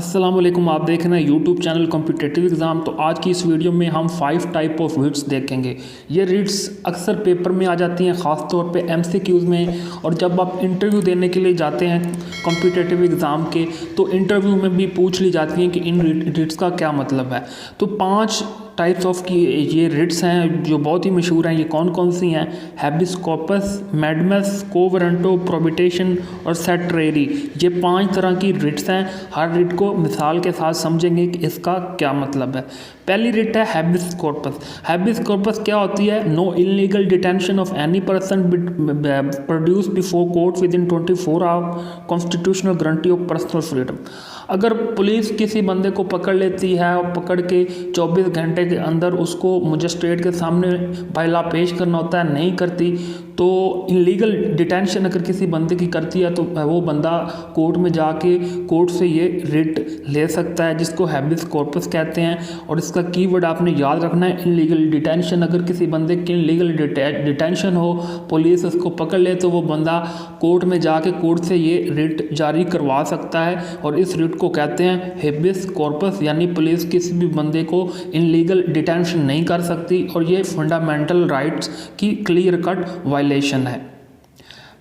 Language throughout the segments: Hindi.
अस्सलाम वालेकुम, आप देख रहे हैं यूट्यूब चैनल कॉम्पिटिटिव एग्ज़ाम। तो आज की इस वीडियो में हम 5 टाइप ऑफ रिट्स देखेंगे। ये रिट्स अक्सर पेपर में आ जाती हैं, ख़ास तौर पे एमसीक्यूज़ में, और जब आप इंटरव्यू देने के लिए जाते हैं कॉम्पिटिटिव एग्ज़ाम के, तो इंटरव्यू में भी पूछ ली जाती हैं कि इन रिट्स का क्या मतलब है। तो 5 टाइप्स ऑफ की ये रिट्स हैं जो बहुत ही मशहूर हैं। ये कौन कौन सी हैं? हैबिस कॉर्पस, मैडमस, को वारंटो, प्रोबिटेशन और सेटरेरी। ये 5 तरह की रिट्स हैं। हर रिट को मिसाल के साथ समझेंगे कि इसका क्या मतलब है। पहली रिट है हैबिस कॉर्पस। हैबिस कॉर्पस क्या होती है? No illegal detention of any person produce before court within 24 hour constitutional guarantee of personal freedom. अगर पुलिस किसी बंदे को पकड़ लेती है और पकड़ के 24 घंटे के अंदर उसको मजिस्ट्रेट के सामने बाइला पेश करना होता है, नहीं करती, तो इलीगल डिटेंशन अगर किसी बंदे की करती है तो वो बंदा कोर्ट में जाके कोर्ट से ये रिट ले सकता है, जिसको हैबिस कॉर्पस कहते हैं। और इसका कीवर्ड आपने याद रखना है, इलीगल डिटेंशन। अगर किसी बंदे की इलीगल डिटेंशन हो, पुलिस उसको पकड़ ले, तो वो बंदा कोर्ट में जाके कोर्ट से ये रिट जारी करवा सकता है, और इस रिट को कहते हैं हैबिस कॉर्पस। यानी पुलिस किसी भी बंदे को इलीगल डिटेंशन नहीं कर सकती, और ये फंडामेंटल राइट्स की क्लियर कट वायलेशन है।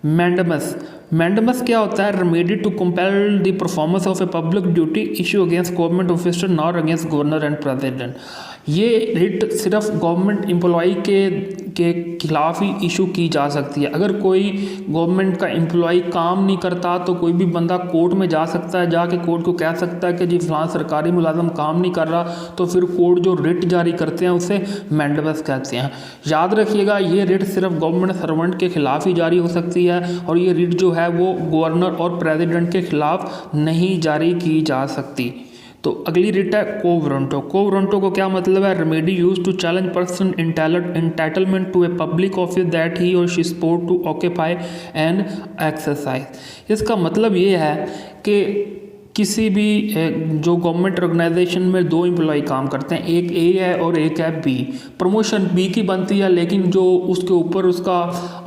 मैंडमस। मैंडमस क्या होता है? Remedy to compel the performance of a public duty issue against government officer not against governor and president. ये रिट सिर्फ गवर्नमेंट एम्प्लॉई के खिलाफ ही इशू की जा सकती है। अगर कोई गवर्नमेंट का एम्प्लॉई काम नहीं करता तो कोई भी बंदा कोर्ट में जा सकता है, जाके कोर्ट को कह सकता है कि जी फलां सरकारी मुलाजम काम नहीं कर रहा, तो फिर कोर्ट जो रिट जारी करते हैं उसे मैंडमस कहते हैं। याद रखिएगा, ये रिट सिर्फ गवर्नमेंट सर्वेंट के खिलाफ ही जारी हो सकती है, और ये रिट जो है वो गवर्नर और प्रेसिडेंट के खिलाफ नहीं जारी की जा सकती। तो अगली रिट है को वारंटो। को वारंटो को क्या मतलब है? Remedy use to challenge person entitlement to a public office that he और she support to occupy and exercise. इसका मतलब ये है कि किसी भी जो गवर्नमेंट ऑर्गेनाइजेशन में 2 एम्प्लॉय काम करते हैं, एक ए है और एक है बी। प्रमोशन बी की बनती है, लेकिन जो उसके ऊपर उसका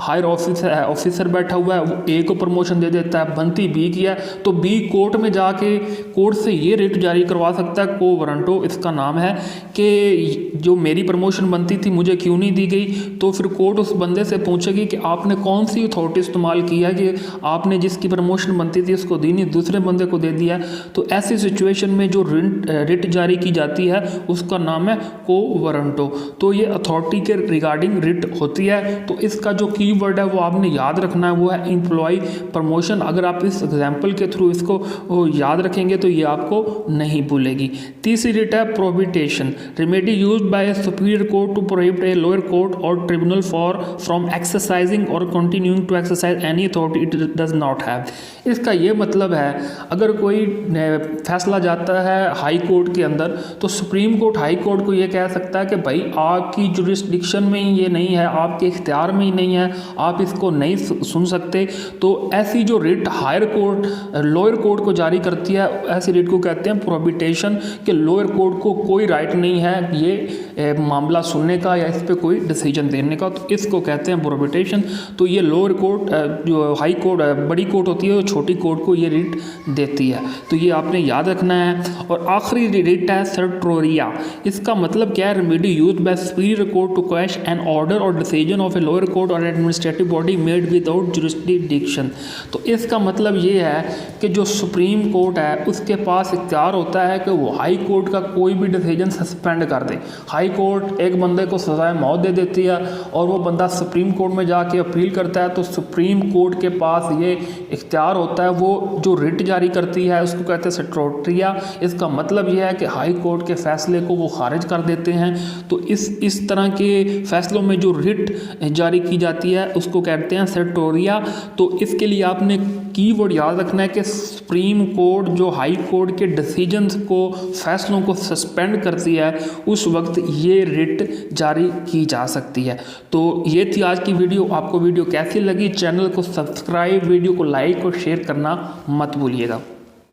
हायर ऑफिसर बैठा हुआ है वो ए को प्रमोशन दे देता है, बनती बी की है, तो बी कोर्ट में जाके कोर्ट से ये रिट जारी करवा सकता है। को वारंटो इसका नाम है कि जो मेरी प्रमोशन बनती थी मुझे क्यों नहीं दी गई। तो फिर कोर्ट उस बंदे से पूछेगी कि आपने कौन सी अथॉरिटी इस्तेमाल की है कि आपने जिसकी प्रमोशन बनती थी उसको दी नहीं, दूसरे बंदे को दे दिया। तो ऐसी सिचुएशन में जो रिट जारी की जाती है उसका नाम है को वारंटो। तो ये अथॉरिटी के रिगार्डिंग रिट होती है। तो इसका जो कीवर्ड है वो आपने याद रखना है, वो है एम्प्लॉय प्रमोशन। अगर आप इस एग्जाम्पल के थ्रू इसको याद रखेंगे तो ये आपको नहीं भूलेगी। तीसरी रिट है prohibition. Remedy used by superior court to prohibit a lower court or tribunal from exercising or continuing to exercise any authority it does not have. इसका ये मतलब है, अगर कोई फैसला जाता है हाई कोर्ट के अंदर, तो सुप्रीम कोर्ट हाई कोर्ट को ये कह सकता है कि भाई आपकी जुरिस्डिक्शन में ही ये नहीं है, आपके इख्तियार में ही नहीं है, आप इसको नहीं सुन सकते। तो ऐसी जो writ higher court lower court को जारी करती है, ऐसी रिट को कहते हैं प्रोहिबिटेशन, कि लोअर कोर्ट को कोई राइट नहीं है ये मामला सुनने का या इस पर कोई डिसीजन देने का, तो इसको कहते हैं प्रोहिबिटेशन। तो ये लोअर कोर्ट जो हाई कोर्ट बड़ी कोर्ट होती है वो छोटी कोर्ट को ये रिट देती है, तो ये आपने याद रखना है। और आखिरी रिट है सेटरोरिया। इसका मतलब क्या है? Remedy used by superior court to quash an order और decision of a lower court और administrative body made without jurisdiction. तो इसका मतलब ये है कि जो सुप्रीम कोर्ट है उसके पास इख्तियार होता है कि वो हाई कोर्ट का कोई भी डिसीजन सस्पेंड कर दे। हाई कोर्ट एक बंदे को सजाए मौत दे देती है और वो बंदा सुप्रीम कोर्ट में जाके अपील करता है, तो सुप्रीम कोर्ट के पास ये इख्तियार होता है, वो जो रिट जारी करती है उसको कहते हैं सेटरोरिया। इसका मतलब यह है कि हाई कोर्ट के फैसले को वो खारिज कर देते हैं। तो इस तरह के फैसलों में जो रिट जारी की जाती है उसको कहते हैं सेटरोरिया। तो इसके लिए आपने कीवर्ड याद रखना है कि सुप्रीम कोर्ट जो हाई कोर्ट के डिसीजंस को फैसलों को सस्पेंड करती है, उस वक्त ये रिट जारी की जा सकती है। तो ये थी आज की वीडियो। आपको वीडियो कैसी लगी? चैनल को सब्सक्राइब, वीडियो को लाइक और शेयर करना मत भूलिएगा।